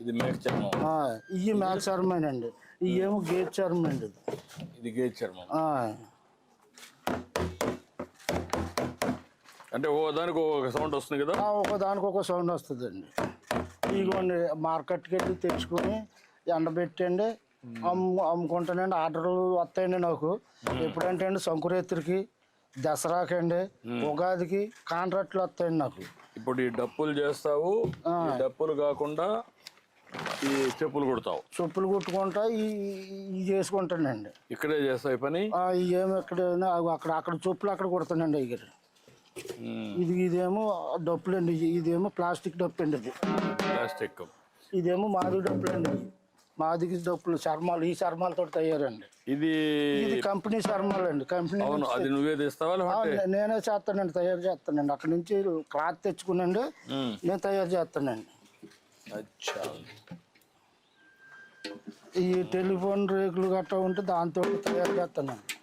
ఇది మేక చర్మం. ఇవి మేక చర్మేనండి. ఇవి ఏమో గేదె చర్మం అండి. ఇది గేదె చర్మం. అంటే ఓ దానికి ఒక సౌండ్ వస్తుంది కదా. ఒకదానికి ఒక సౌండ్ వస్తుందండి. ఇదిగోండి మార్కెట్కి వెళ్ళి తెచ్చుకొని ఎండబెట్టండి అమ్ముకుంటానండి. ఆర్డర్లు వస్తాయండి నాకు. ఎప్పుడంటే అండి సంకురాత్రికి, దసరాకండి, ఉగాదికి కాంట్రాక్ట్లు వస్తాయండి నాకు. ఇప్పుడు ఈ డప్పులు చేస్తావు, డప్పులు కాకుండా ఈ చెప్పులు కుడతావు. చెప్పులు కుట్టుకుంటా ఇవి చేసుకుంటానండి. ఇక్కడే చేస్తావు పని. ఏమి ఎక్కడైనా అక్కడ చెప్పులు అక్కడ కుడతానండి. ఇదేమో డప్పులండి. ఇదేమో ప్లాస్టిక్ డప్పు అండి. ఇది ప్లాస్టిక్. ఇదేమో మాది డప్పులు అండి. మాదికి డప్పులు చర్మాలు, ఈ చర్మాలతో తయారండి. ఇది కంపెనీ చర్మాలు అండి. కంపెనీ. అది నువ్వే తెస్తావా? నేనే చేస్తానండి, తయారు చేస్తానండి. అక్కడ నుంచి క్లాత్ తెచ్చుకునండి నేను తయారు చేస్తానండి. ఈ టెలిఫోన్ రేకులు గట్రా ఉంటే దాంతో తయారు చేస్తానండి.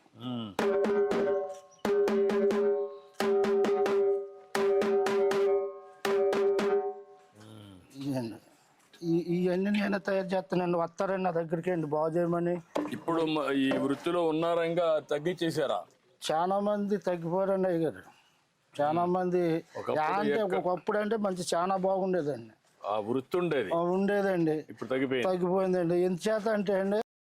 ఇవన్నీ నేనే తయారు చేస్తానండి. వస్తారండి నా దగ్గరికి అండి బాగు చేయమని. ఇప్పుడు ఈ వృత్తిలో ఉన్నారా, ఇంకా తగ్గించేసారా? చాలా మంది తగ్గిపోయారండి అయ్యారు. చాలా మంది ఒకప్పుడు అంటే మంచి చాలా బాగుండేదండి. ఆ వృత్తి ఉండేదండి. ఇప్పుడు తగ్గిపోయిందండి. ఎంత చేత అంటే అండి